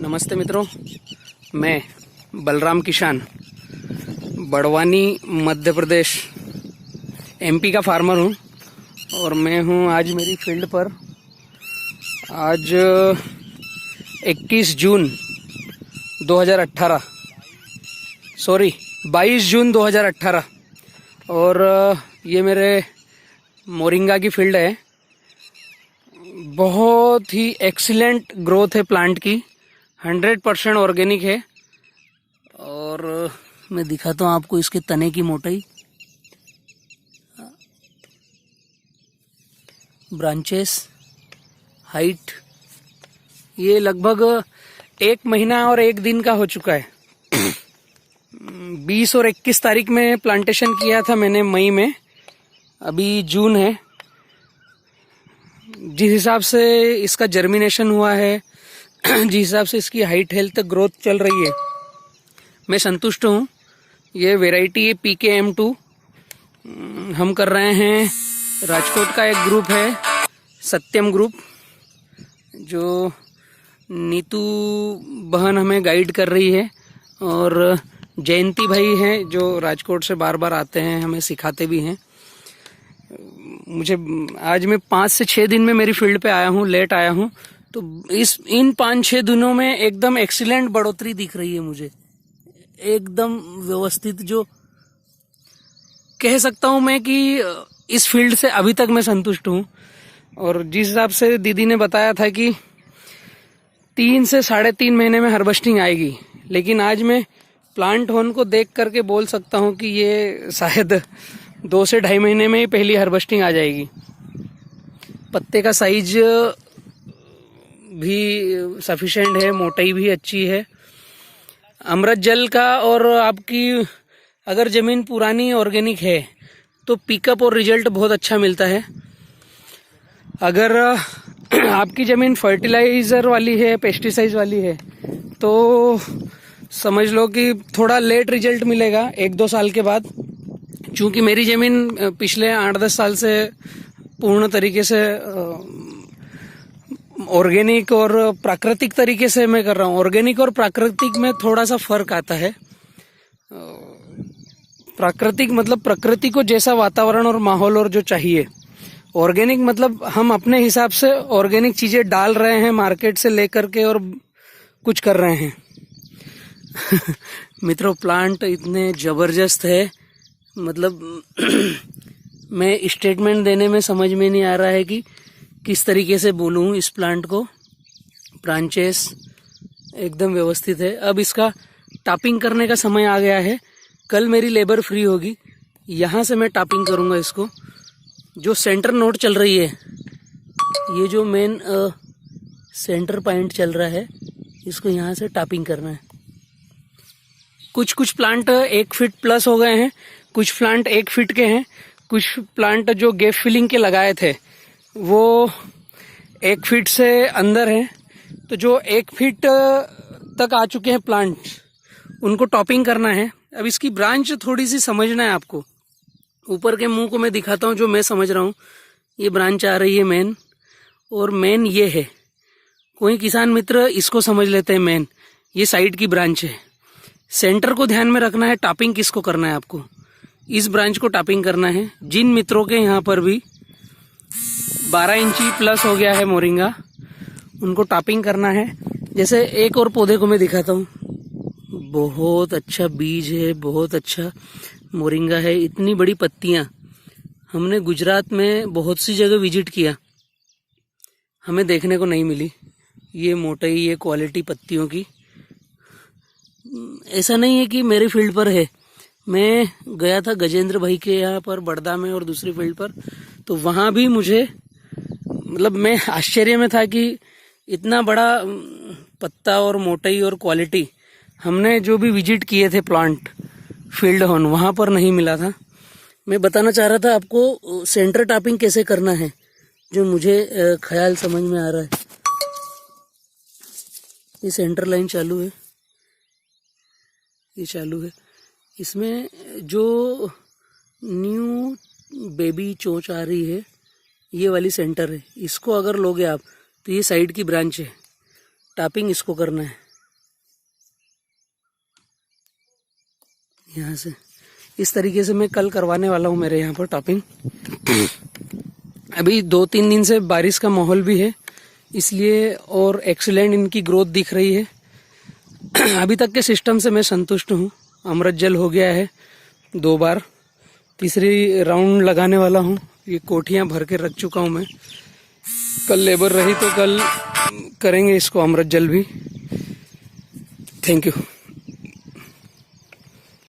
नमस्ते मित्रों, मैं बलराम किसान बड़वानी मध्य प्रदेश एमपी का फार्मर हूँ और मैं हूँ आज मेरी फील्ड पर। आज 21 जून 2018 सॉरी 22 जून 2018 और ये मेरे मोरिंगा की फील्ड है। बहुत ही एक्सीलेंट ग्रोथ है प्लांट की, 100% ऑर्गेनिक है। और मैं दिखाता हूँ आपको इसके तने की मोटाई, ब्रांचेस, हाइट। ये लगभग 1 महीना और 1 दिन का हो चुका है। 20 और 21 तारीख में प्लांटेशन किया था मैंने मई में, अभी जून है। जिस हिसाब से इसका जर्मिनेशन हुआ है, जिस हिसाब से इसकी हाइट हेल्थ ग्रोथ चल रही है, मैं संतुष्ट हूँ। ये वैरायटी है PKM2। हम कर रहे हैं, राजकोट का एक ग्रुप है सत्यम ग्रुप, जो नीतू बहन हमें गाइड कर रही है, और जयंती भाई हैं जो राजकोट से बार बार आते हैं, हमें सिखाते भी हैं। मुझे आज मैं 5 से 6 दिन में मेरी फील्ड पे आया हूँ, लेट आया हूँ, तो इन 5-6 दिनों में एकदम एक्सीलेंट बढ़ोतरी दिख रही है मुझे, एकदम व्यवस्थित। जो कह सकता हूँ मैं कि इस फील्ड से अभी तक मैं संतुष्ट हूँ। और जिस हिसाब से दीदी ने बताया था कि 3 से 3.5 महीने में हार्वेस्टिंग आएगी, लेकिन आज मैं प्लांट होने को देख करके बोल सकता हूँ कि ये शायद 2 से 2.5 महीने में ही पहली हार्वेस्टिंग आ जाएगी। पत्ते का साइज भी सफिशिएंट है, मोटाई भी अच्छी है। अमृत जल का, और आपकी अगर जमीन पुरानी ऑर्गेनिक है तो पिकअप और रिजल्ट बहुत अच्छा मिलता है। अगर आपकी जमीन फर्टिलाइजर वाली है, पेस्टिसाइड वाली है, तो समझ लो कि थोड़ा लेट रिजल्ट मिलेगा 1-2 साल के बाद। चूंकि मेरी जमीन पिछले 8-10 साल से पूर्ण तरीके से ऑर्गेनिक और प्राकृतिक तरीके से मैं कर रहा हूँ। ऑर्गेनिक और प्राकृतिक में थोड़ा सा फर्क आता है। प्राकृतिक मतलब प्रकृति को जैसा वातावरण और माहौल और जो चाहिए। ऑर्गेनिक मतलब हम अपने हिसाब से ऑर्गेनिक चीजें डाल रहे हैं मार्केट से लेकर के और कुछ कर रहे हैं। मित्रों, प्लांट इतने जबरदस्त है, मतलब मैं स्टेटमेंट देने में समझ में नहीं आ रहा है कि किस तरीके से बोलूं इस प्लांट को। ब्रांचेस एकदम व्यवस्थित है। अब इसका टॉपिंग करने का समय आ गया है। कल मेरी लेबर फ्री होगी, यहाँ से मैं टॉपिंग करूँगा इसको। जो सेंटर नोट चल रही है, ये जो मेन सेंटर पॉइंट चल रहा है, इसको यहाँ से टॉपिंग करना है। कुछ प्लांट 1 फीट प्लस हो गए हैं, कुछ प्लांट 1 फीट के हैं, कुछ प्लांट जो गैप फिलिंग के लगाए थे वो 1 फीट से अंदर हैं। तो जो 1 फीट तक आ चुके हैं प्लांट, उनको टॉपिंग करना है। अब इसकी ब्रांच थोड़ी सी समझना है आपको। ऊपर के मुंह को मैं दिखाता हूँ जो मैं समझ रहा हूँ। ये ब्रांच आ रही है मेन, और मेन ये है। कोई किसान मित्र इसको समझ लेते हैं मेन, ये साइड की ब्रांच है। सेंटर को ध्यान में रखना है। टॉपिंग किसको करना है आपको? इस ब्रांच को टॉपिंग करना है। जिन मित्रों के यहाँ पर भी 12 इंची प्लस हो गया है मोरिंगा, उनको टॉपिंग करना है। जैसे एक और पौधे को मैं दिखाता हूँ, बहुत अच्छा बीज है, बहुत अच्छा मोरिंगा है। इतनी बड़ी पत्तियां हमने गुजरात में बहुत सी जगह विजिट किया, हमें देखने को नहीं मिली। ये मोटाई, ये क्वालिटी पत्तियों की। ऐसा नहीं है कि मेरी फील्ड पर है। मैं गया था गजेंद्र भाई के यहाँ पर बड़दा में और दूसरी फील्ड पर, तो वहाँ भी मुझे मतलब मैं आश्चर्य में था कि इतना बड़ा पत्ता और मोटाई और क्वालिटी हमने जो भी विजिट किए थे प्लांट फील्ड होन, वहाँ पर नहीं मिला था। मैं बताना चाह रहा था आपको सेंटर टॉपिंग कैसे करना है, जो मुझे ख्याल समझ में आ रहा है। ये सेंटर लाइन चालू है, ये चालू है। इसमें जो न्यू बेबी चोंच आ रही है, ये वाली सेंटर है। इसको अगर लोगे आप तो ये साइड की ब्रांच है, टॉपिंग इसको करना है। यहाँ से इस तरीके से मैं कल करवाने वाला हूँ मेरे यहाँ पर टॉपिंग। अभी 2-3 दिन से बारिश का माहौल भी है इसलिए, और एक्सीलेंट इनकी ग्रोथ दिख रही है। अभी तक के सिस्टम से मैं संतुष्ट हूँ। अमृत जल हो गया है 2 बार, तीसरी राउंड लगाने वाला हूँ। ये कोठियाँ भर के रख चुका हूँ मैं। कल लेबर रही तो कल करेंगे इसको अमृत जल भी। Thank you.